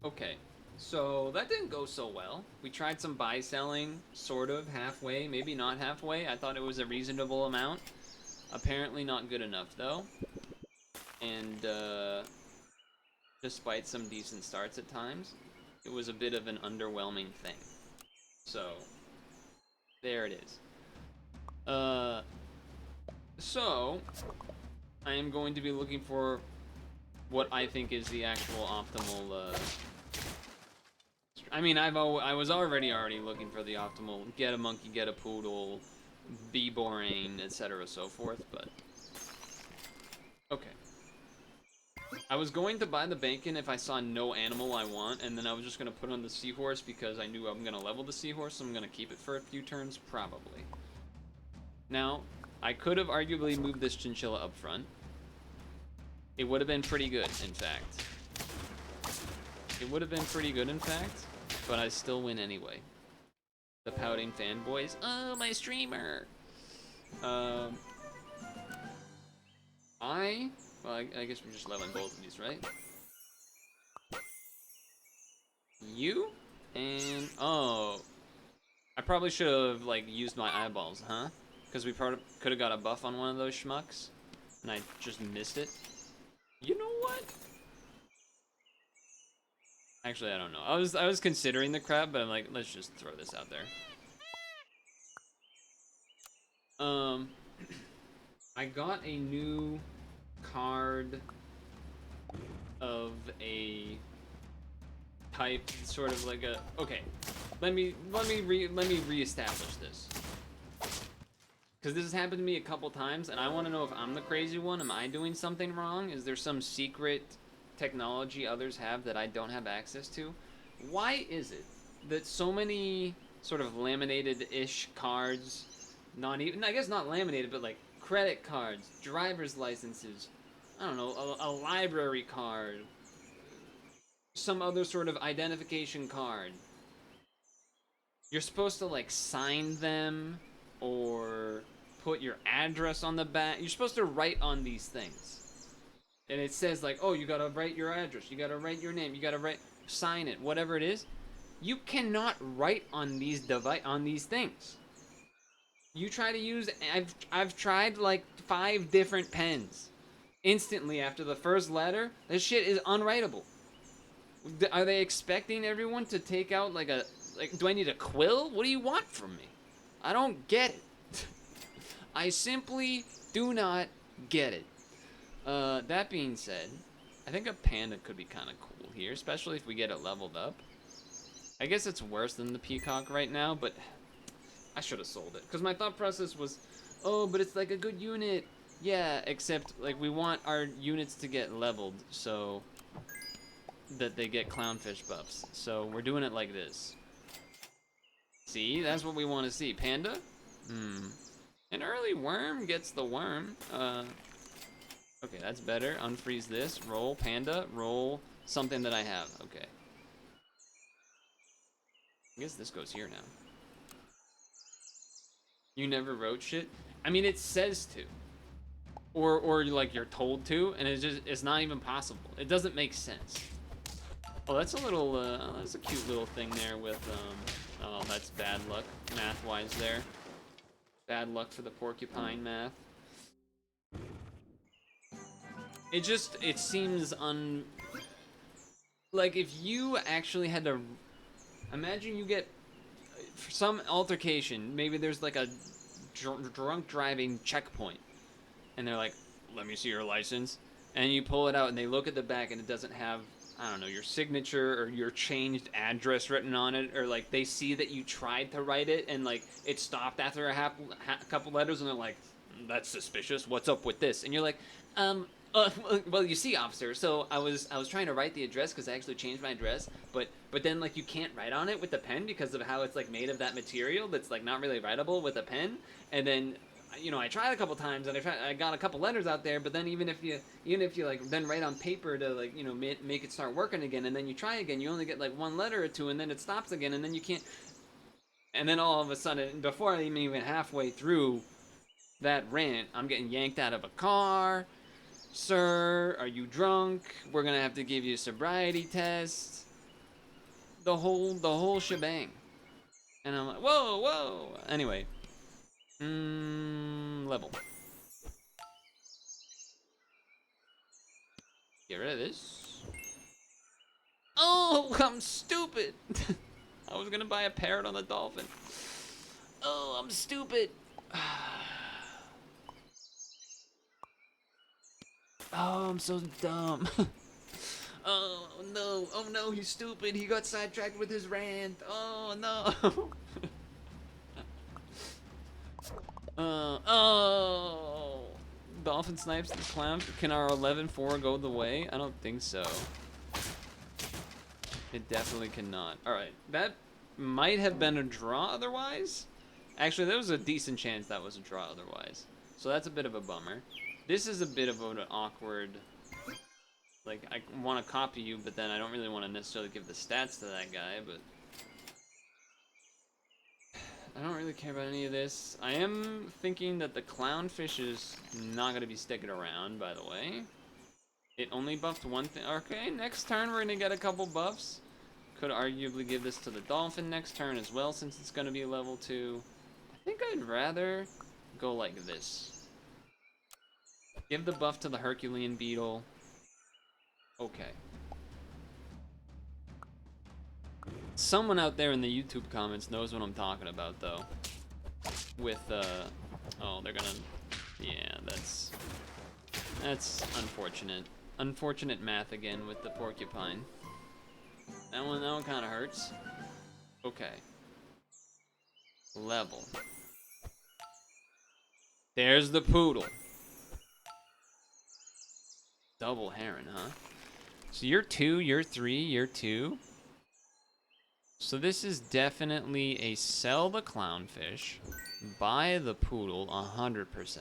Okay, so that didn't go so well. We tried some buy selling, sort of halfway, maybe not halfway. I thought it was a reasonable amount. Apparently not good enough though. And despite some decent starts at times, it was a bit of an underwhelming thing. So there it is. Uh, so I am going to be looking for what I think is the actual optimal. I mean, I was already looking for the optimal get a monkey, get a poodle, be boring, etc. so forth. But okay, I was going to buy the bacon if I saw no animal I want, and then I was just gonna put on the seahorse because I knew I'm gonna level the seahorse, so I'm gonna keep it for a few turns probably. Now, I could have arguably moved this chinchilla up front. It would have been pretty good, in fact. It would have been pretty good, in fact, but I still win anyway. The pouting fanboys. Oh, my streamer. Um, well, I guess we're just leveling both of these, right? You and oh, I probably should have like used my eyeballs, huh? Because we could have got a buff on one of those schmucks, and I just missed it. You know what? Actually, I don't know. I was considering the crab, but I'm like, let's just throw this out there. Um, I got a new card of a type, sort of like a. Okay, let me reestablish this, because this has happened to me a couple times, and I want to know if I'm the crazy one. Am I doing something wrong? Is there some secret technology others have that I don't have access to? Why is it that so many sort of laminated-ish cards, not even, I guess not laminated, but like credit cards, driver's licenses, I don't know, a library card, some other sort of identification card. You're supposed to like sign them or put your address on the back. You're supposed to write on these things. And it says like, "Oh, you got to write your address. You got to write your name. You got to write sign it, whatever it is." You cannot write on these things. You try to use I've tried like 5 different pens. Instantly after the first letter, this shit is unwritable. Are they expecting everyone to take out like a do I need a quill? What do you want from me? I don't get it. I simply do not get it. That being said, I think a panda could be kind of cool here, especially if we get it leveled up. I guess it's worse than the peacock right now, but I should have sold it. Because my thought process was, oh, but it's like a good unit. Yeah, except like we want our units to get leveled so that they get clownfish buffs. So we're doing it like this. See, that's what we want to see. Panda? An early worm gets the worm. Okay, that's better. Unfreeze this. Roll panda. Roll something that I have. Okay. I guess this goes here now. You never wrote shit? I mean, it says to. Or like you're told to, and it's not even possible. It doesn't make sense. Oh, that's a little, that's a cute little thing there with, oh, that's bad luck, math-wise there. Bad luck for the porcupine math. It seems like if you actually had to, imagine you get, for some altercation, maybe there's like a drunk driving checkpoint, and they're like, let me see your license, and you pull it out and they look at the back and it doesn't have, I don't know, your signature or your changed address written on it, or like they see that you tried to write it and like it stopped after a couple letters, and they're like, that's suspicious, what's up with this? And you're like, well, you see, officer, so I was trying to write the address because I actually changed my address, but then like you can't write on it with the pen because of how it's like made of that material that's like not really writable with a pen. And then, you know, I tried a couple times and I got a couple letters out there, but then even if you like then write on paper to like, you know, make it start working again, and then you try again, you only get like one letter or two, and then it stops again, and then you can't. And then all of a sudden, before I'm even halfway through that rant, I'm getting yanked out of a car. Sir, are you drunk? We're gonna have to give you a sobriety test. the whole shebang. And I'm like, whoa, whoa. Anyway, level. Get rid of this. Oh, I'm stupid. I was gonna buy a parrot on the dolphin. Oh, I'm stupid. Oh, I'm so dumb. Oh no, oh no, he's stupid. He got sidetracked with his rant. Oh no. Oh. Dolphin snipes the clown. Can our 11-4 go the way? I don't think so. It definitely cannot. Alright, that might have been a draw otherwise. Actually, there was a decent chance that was a draw otherwise. So that's a bit of a bummer. This is a bit of an awkward... Like, I want to copy you, but then I don't really want to necessarily give the stats to that guy, but... I don't really care about any of this. I am thinking that the clownfish is not going to be sticking around, by the way. It only buffed one thing. Okay, next turn we're going to get a couple buffs. Could arguably give this to the dolphin next turn as well, since it's going to be level 2. I think I'd rather go like this. Give the buff to the Herculean beetle. Okay. Someone out there in the YouTube comments knows what I'm talking about, though. With, oh, they're gonna... Yeah, that's unfortunate. Unfortunate math again with the porcupine. That one kind of hurts. Okay. Level. There's the poodle. Double heron, huh? So you're 2, you're 3, you're 2. So this is definitely a sell the clownfish, buy the poodle 100%.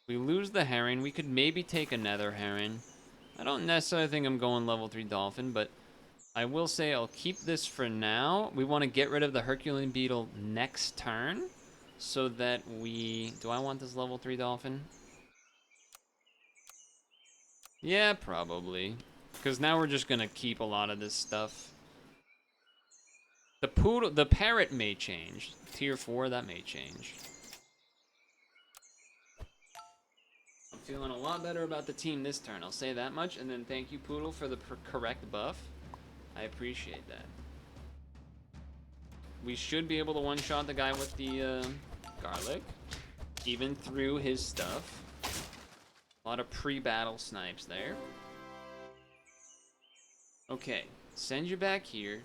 We lose the heron. We could maybe take another heron. I don't necessarily think I'm going level 3 dolphin, but I will say I'll keep this for now. We want to get rid of the Herculean beetle next turn so that we... Do I want this level 3 dolphin? Yeah, probably. Because now we're just going to keep a lot of this stuff. The poodle, the parrot may change. Tier 4, that may change. I'm feeling a lot better about the team this turn, I'll say that much. And then thank you, Poodle, for the correct buff. I appreciate that. We should be able to one-shot the guy with the garlic, even through his stuff. A lot of pre-battle snipes there. Okay, send you back here.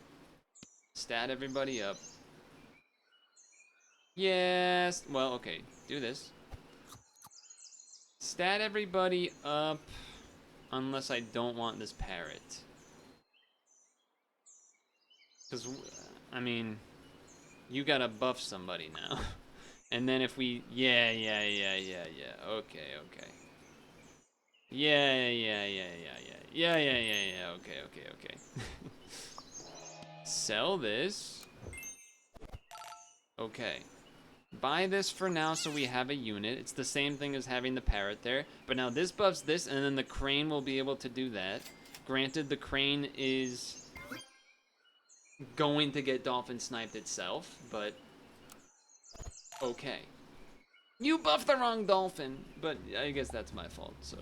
Stat everybody up. Yes, well, okay, do this. Stat everybody up, unless I don't want this parrot. Because, I mean, you gotta buff somebody now. And then if we, yeah, okay. Yeah, okay. Sell this. Okay. Buy this for now so we have a unit. It's the same thing as having the parrot there. But now this buffs this, and then the crane will be able to do that. Granted, the crane is going to get dolphin sniped itself, but okay. You buffed the wrong dolphin, but I guess that's my fault, so.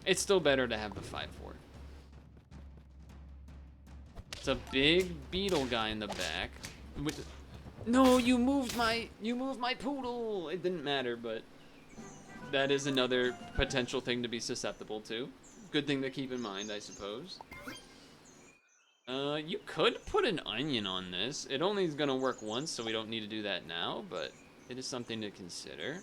It's still better to have the 5-4. It's a big beetle guy in the back. No, you moved my poodle. It didn't matter, but that is another potential thing to be susceptible to. Good thing to keep in mind, I suppose. You could put an onion on this. It only is gonna work once, so we don't need to do that now, but it is something to consider.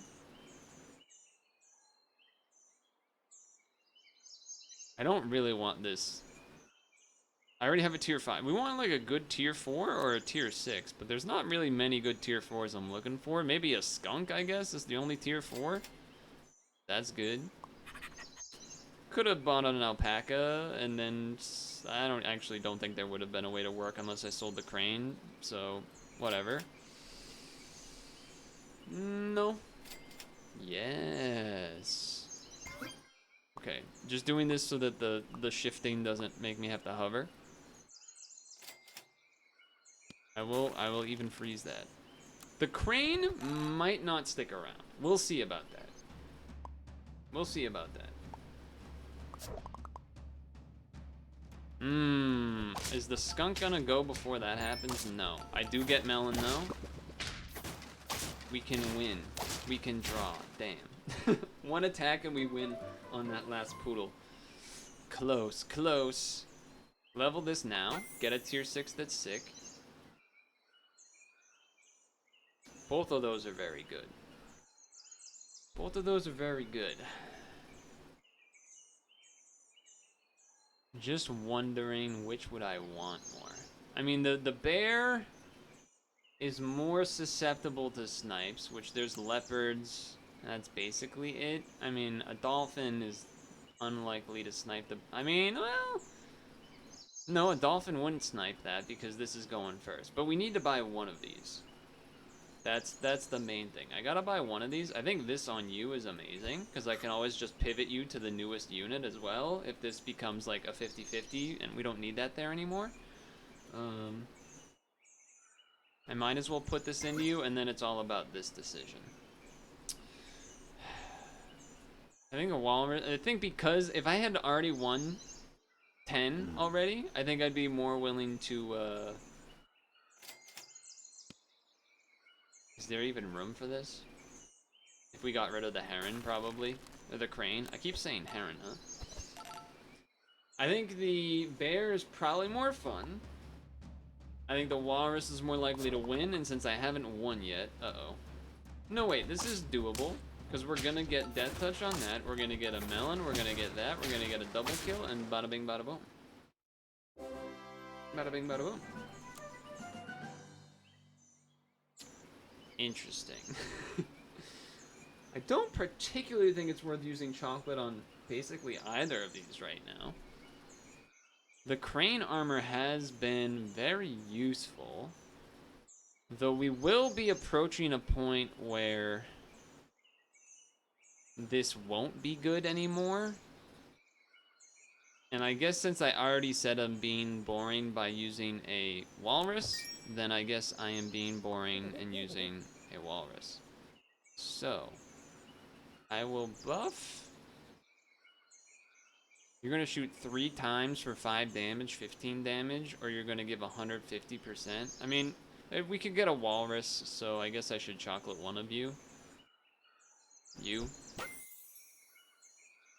I don't really want this. I already have a tier 5. We want like a good tier 4 or a tier 6, but there's not really many good tier 4s I'm looking for. Maybe a skunk, I guess, is the only tier 4. That's good. Could have bought an alpaca, and then I don't think there would have been a way to work unless I sold the crane, so whatever. No. Yes. Okay, just doing this so that the shifting doesn't make me have to hover. I will even freeze that. The crane might not stick around. We'll see about that. We'll see about that. Is the skunk gonna go before that happens? No. I do get melon though. We can win. We can draw. Damn. One attack and we win on that last poodle. Close, close. Level this now. Get a tier 6 that's sick. Both of those are very good. Both of those are very good. Just wondering which would I want more. I mean, the bear is more susceptible to snipes, which there's leopards. That's basically it. I mean, a dolphin is unlikely to snipe the... I mean, well... No, a dolphin wouldn't snipe that because this is going first. But we need to buy one of these. That's the main thing. I gotta buy one of these. I think this on you is amazing, because I can always just pivot you to the newest unit as well, if this becomes like a 50-50, and we don't need that there anymore. I might as well put this into you, and then it's all about this decision. I think a walrus, I think because if I had already won 10 already, I think I'd be more willing to, is there even room for this? If we got rid of the heron, probably. Or the crane. I keep saying heron, huh? I think the bear is probably more fun. I think the walrus is more likely to win, and since I haven't won yet... Uh-oh. No, wait, this is doable. Because we're gonna get death touch on that. We're gonna get a melon. We're gonna get that. We're gonna get a double kill, and bada bing, bada boom. Bada bing, bada boom. Interesting. I don't particularly think it's worth using chocolate on basically either of these right now. The crane armor has been very useful, though we will be approaching a point where this won't be good anymore. And I guess since I already said I'm being boring by using a walrus, then I guess I am being boring and using a walrus. So, I will buff. You're gonna shoot 3 times for 5 damage, 15 damage, or you're gonna give 150%. I mean, we could get a walrus, so I guess I should chocolate one of you. You.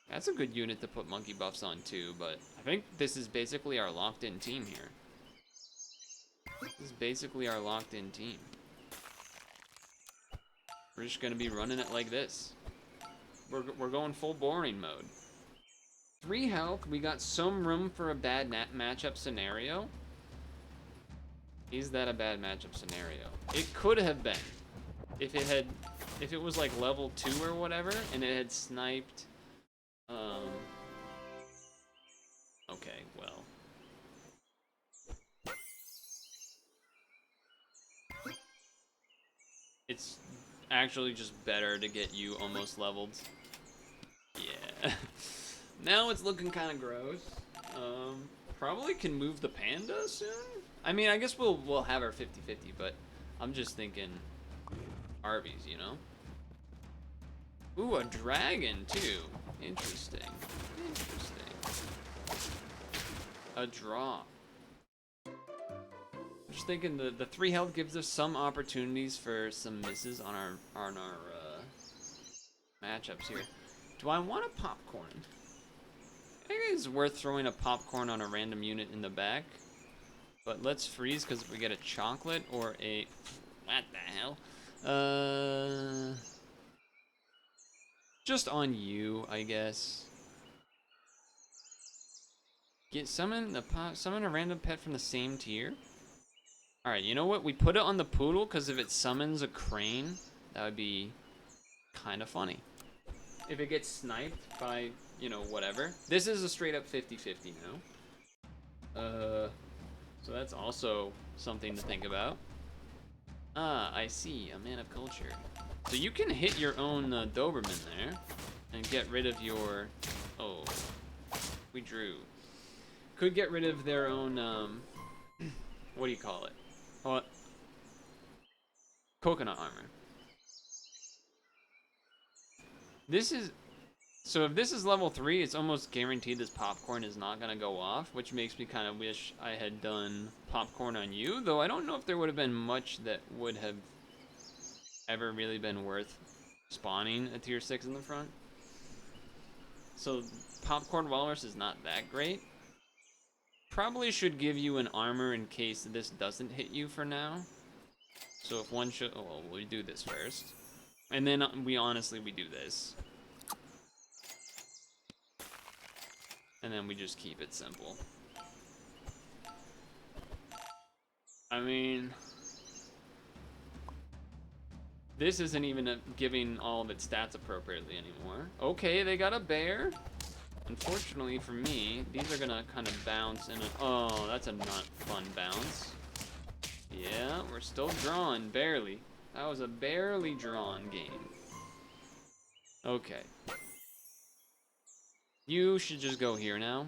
That's a good unit to put monkey buffs on too, but I think this is basically our locked-in team here. This is basically our locked-in team. We're just gonna be running it like this. We're going full boring mode. 3 health, we got some room for a bad matchup scenario. Is that a bad matchup scenario? It could have been. If it was like level 2 or whatever, and it had sniped, okay, well. It's actually just better to get you almost leveled. Yeah. Now it's looking kind of gross. Probably can move the panda soon. I mean, I guess we'll have our 50-50, but I'm just thinking Arby's, you know? Ooh, a dragon too. Interesting. Interesting. A draw. Just thinking the 3 health gives us some opportunities for some misses on our matchups here. Do I want a popcorn? I think it's worth throwing a popcorn on a random unit in the back. But let's freeze because if we get a chocolate or a... What the hell? Just on you, I guess. Summon a random pet from the same tier. Alright, you know what? We put it on the poodle because if it summons a crane, that would be kind of funny. If it gets sniped by, you know, whatever. This is a straight up 50-50 now. So that's also something to think about. Ah, I see. A man of culture. So you can hit your own Doberman there and get rid of your... Oh, we drew. Could get rid of their own, what do you call it? What? Coconut armor. This is... So if this is level 3, it's almost guaranteed this popcorn is not going to go off, which makes me kind of wish I had done popcorn on you, though I don't know if there would have been much that would have ever really been worth spawning a tier 6 in the front. So popcorn walrus is not that great. Probably should give you an armor in case this doesn't hit you for now. So if one should... Oh, well, we do this first. And then we do this. And then we just keep it simple. I mean... This isn't even giving all of its stats appropriately anymore. Okay, they got a bear. Unfortunately for me, these are gonna kind of bounce in a... Oh, that's a not fun bounce. Yeah, we're still drawing, barely. That was a barely drawn game. Okay. You should just go here now.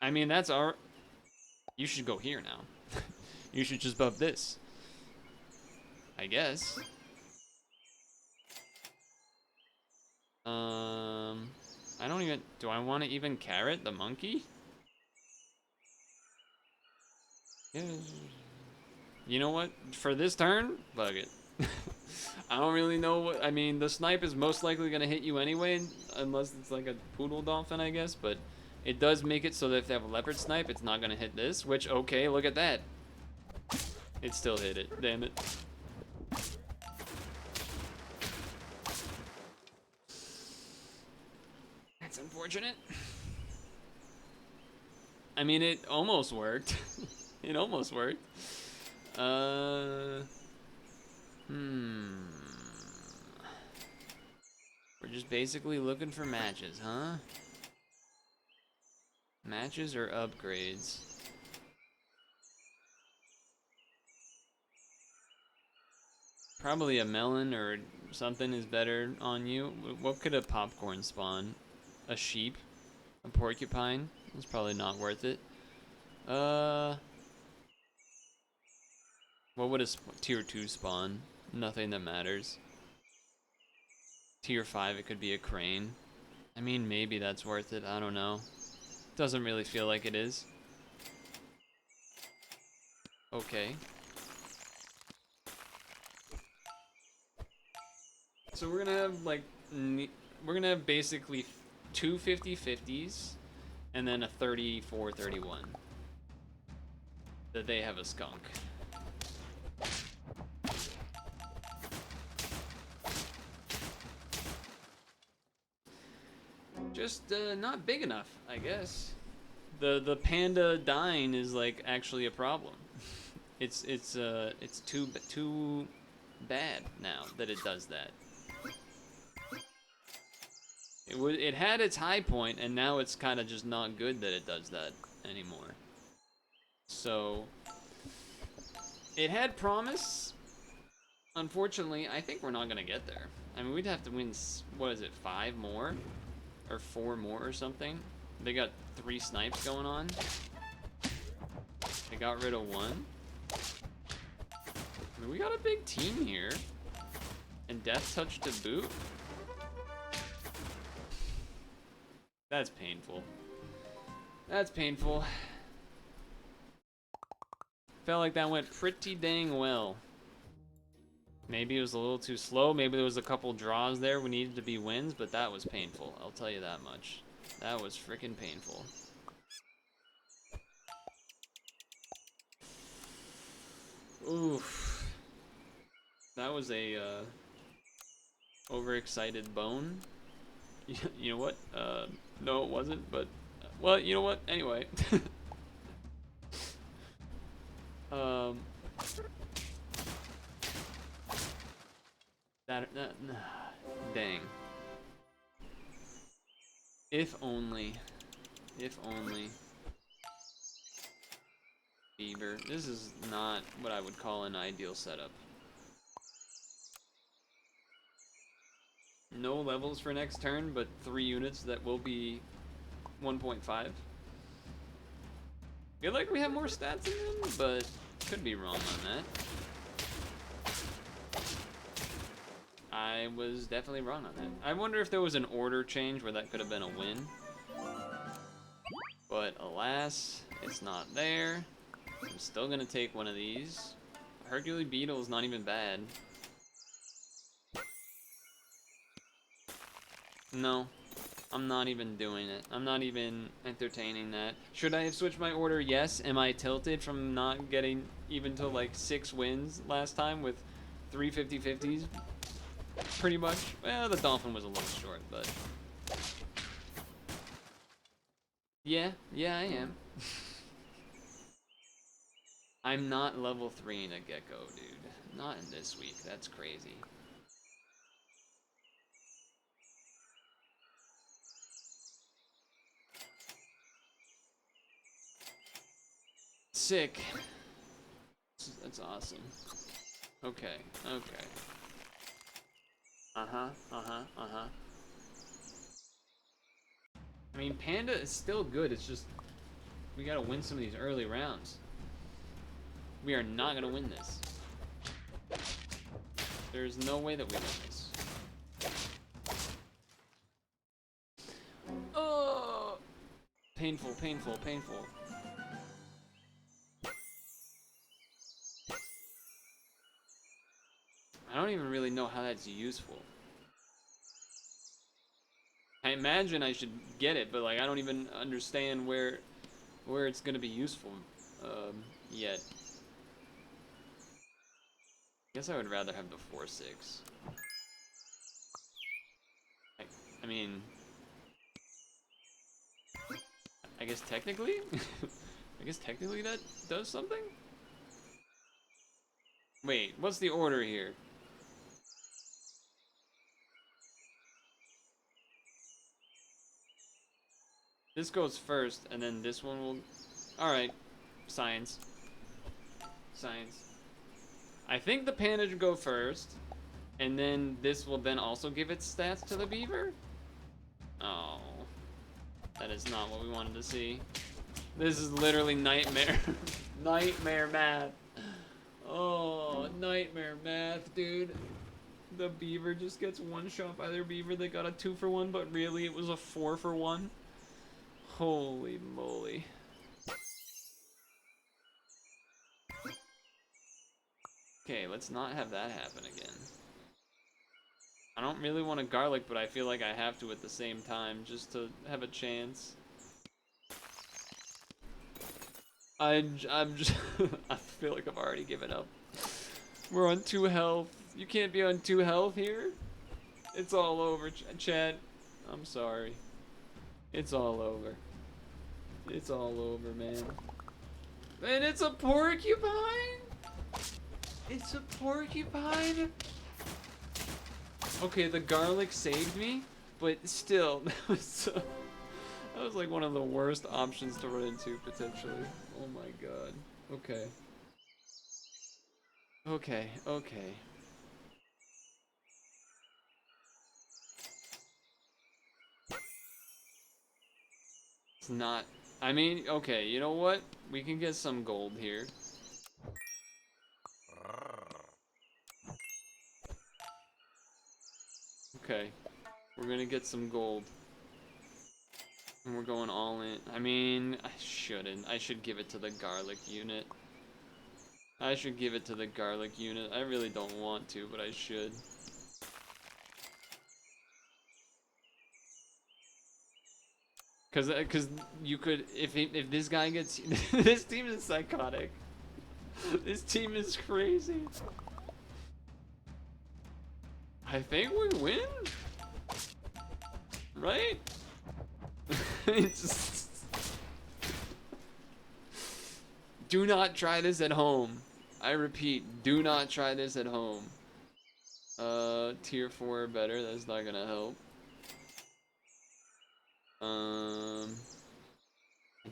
I mean, that's our... You should go here now. You should just buff this. I guess. I don't even... Do I want to even carrot the monkey? Yeah. You know what? For this turn, bug it. I don't really know what... I mean, the snipe is most likely going to hit you anyway, unless it's like a poodle dolphin, I guess, but it does make it so that if they have a leopard snipe, it's not going to hit this, which, okay, look at that. It still hit it. Damn it. That's unfortunate. I mean, it almost worked. It almost worked. We're just basically looking for matches, huh? Matches or upgrades? Probably a melon or something is better on you. What could a popcorn spawn? A sheep? A porcupine? It's probably not worth it. What would a tier 2 spawn? Nothing that matters. Tier 5, it could be a crane. I mean, maybe that's worth it. I don't know. Doesn't really feel like it is. Okay. So we're gonna have like, we're gonna have basically two 50-50s and then a 34-31. That they have a skunk. Just not big enough, I guess. The panda dying is like actually a problem. It's too bad now that it does that. It had its high point, and now it's kind of just not good that it does that anymore. So it had promise. Unfortunately, I think we're not gonna get there. I mean, we'd have to win, what is it, 5 more? Or 4 more or something. They got 3 snipes going on. They got rid of 1. I mean, we got a big team here. And Death Touch to boot. That's painful. That's painful. Felt like that went pretty dang well. Maybe it was a little too slow. Maybe there was a couple draws there we needed to be wins, but that was painful. I'll tell you that much. That was freaking painful. Oof. That was a overexcited bone. You know what? No, it wasn't, but well, you know what? Anyway. Dang. If only. If only. Beaver. This is not what I would call an ideal setup. No levels for next turn, but 3 units that will be 1.5. Feel like we have more stats in them, but Could be wrong on that. I was definitely wrong on that. I wonder if there was an order change where that could have been a win. But alas, it's not there. I'm still gonna take one of these. Hercules Beetle is not even bad. No, I'm not even doing it. I'm not even entertaining that. Should I have switched my order? Yes. Am I tilted from not getting even to like 6 wins last time with 3 50-50s? Pretty much. Well, the Dolphin was a little short, but... Yeah, I am. I'm not level 3 in a Gecko, dude. Not in this week. That's crazy. Sick. That's awesome. Okay. Uh-huh. I mean, Panda is still good. It's just we gotta win some of these early rounds. We are not gonna win this. There's no way that we win this. Oh! Painful. I don't even really know how that's useful. I imagine I should get it, but like I don't even understand where it's gonna be useful yet. I guess I would rather have the 4-6. I mean, I guess technically, that does something. Wait, what's the order here? This goes first, and then this one will... Alright. Science. I think the Panda should go first, and then this will then also give its stats to the Beaver? Oh. That is not what we wanted to see. This is literally nightmare. Nightmare math. Oh, nightmare math, dude. The Beaver just gets one shot by their Beaver. They got a 2-for-1, but really it was a 4-for-1. Holy moly. Okay, let's not have that happen again. I don't really want a garlic, but I feel like I have to at the same time just to have a chance. I'm just I feel like I've already given up. We're on 2 health. You can't be on 2 health here. It's all over, chat. I'm sorry. It's all over. It's all over, man. And it's a porcupine? It's a porcupine? Okay, the garlic saved me, but still, that was like one of the worst options to run into, potentially. Oh my god. Okay. It's not... I mean, okay, you know what? We can get some gold here. Okay. We're gonna get some gold. And we're going all in. I mean, I shouldn't. I should give it to the garlic unit. I should give it to the garlic unit. I really don't want to, but I should. Cause you could, if this guy gets, this team is psychotic. This team is crazy. I think we win, right? Do not try this at home. I repeat, do not try this at home. Tier 4 better. That's not gonna help. I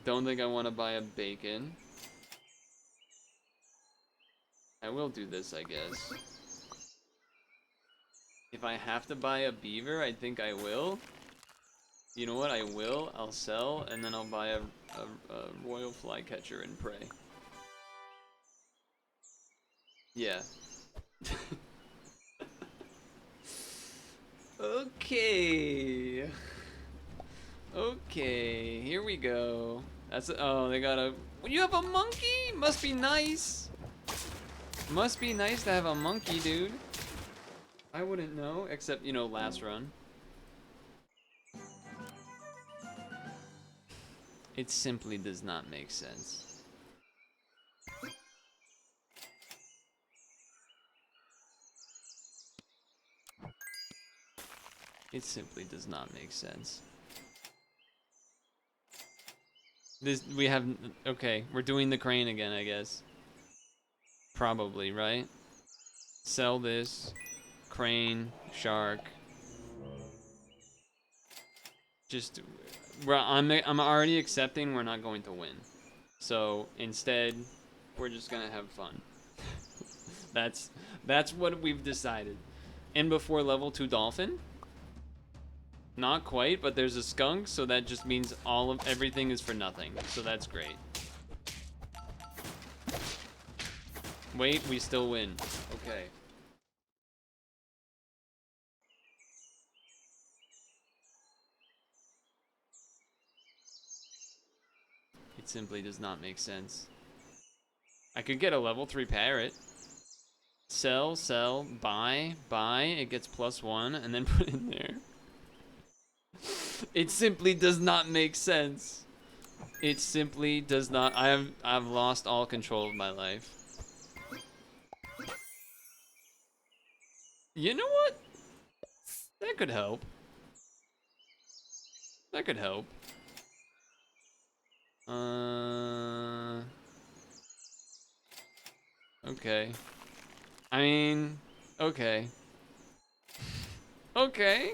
don't think I want to buy a bacon. I will do this, I guess. If I have to buy a beaver, I think I will. You know what? I will. I'll sell, and then I'll buy a royal flycatcher and pray. Yeah. Okay. Okay, here we go. That's oh, they got a. You have a monkey? Must be nice. Must be nice to have a monkey, dude. I wouldn't know, except, you know, last run. It simply does not make sense. It simply does not make sense. This, we have, okay, we're doing the crane again, I guess. Probably, right? Sell this, crane, shark. Just, I'm already accepting we're not going to win. So instead, we're just gonna have fun. That's what we've decided. And before level 2 dolphin? Not quite, but there's a skunk, so that just means everything is for nothing. So that's great. Wait, we still win. Okay. It simply does not make sense. I could get a level 3 parrot. Sell, sell, buy, buy. It gets +1 and then put in there. It simply does not make sense. It simply does not. I've lost all control of my life. You know what? That could help. That could help. Okay. I mean, okay. Okay.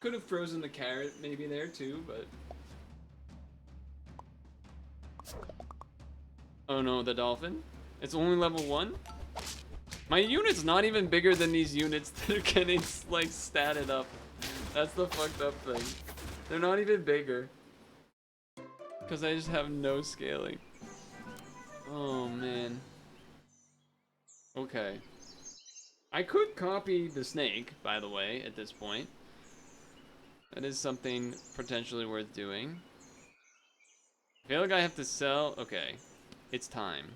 Could have frozen the carrot maybe there too, but. Oh no, the dolphin? It's only level 1? My unit's not even bigger than these units that are getting, like, statted up. That's the fucked up thing. They're not even bigger. Because I just have no scaling. Oh, man. Okay. I could copy the snake, by the way, at this point. That is something potentially worth doing. I feel like I have to sell. Okay. It's time.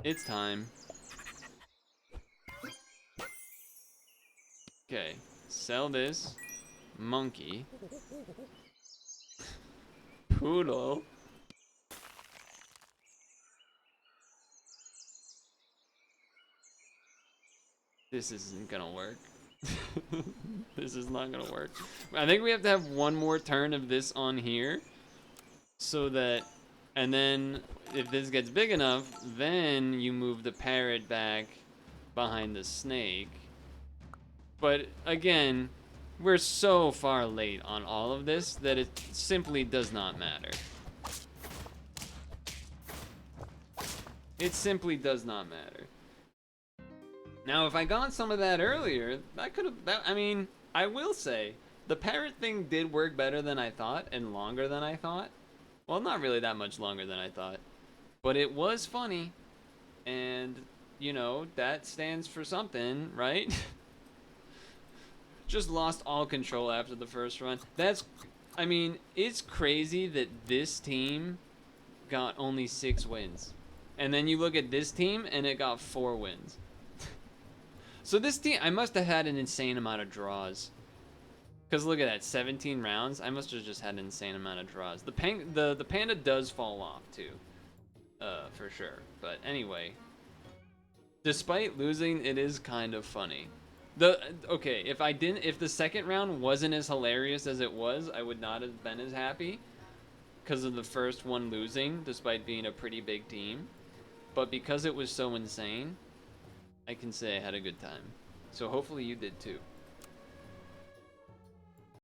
It's time. Okay. Sell this. Monkey. Poodle. This isn't gonna work. This is not gonna work. I think we have to have one more turn of this on here. So that, and then if this gets big enough, then you move the parrot back behind the snake. But again, we're so far late on all of this that it simply does not matter. It simply does not matter. Now, if I got some of that earlier, that could have, I mean, I will say, the parrot thing did work better than I thought and longer than I thought. Well, not really that much longer than I thought. But it was funny. And, you know, that stands for something, right? Just lost all control after the first run. That's, I mean, it's crazy that this team got only 6 wins. And then you look at this team and it got 4 wins. So this team, I must have had an insane amount of draws. Because look at that, 17 rounds. I must have just had an insane amount of draws. The panda does fall off too, for sure. But anyway, despite losing, it is kind of funny. Okay, if the second round wasn't as hilarious as it was, I would not have been as happy because of the first one losing, despite being a pretty big team. But because it was so insane, I can say I had a good time. So hopefully you did too.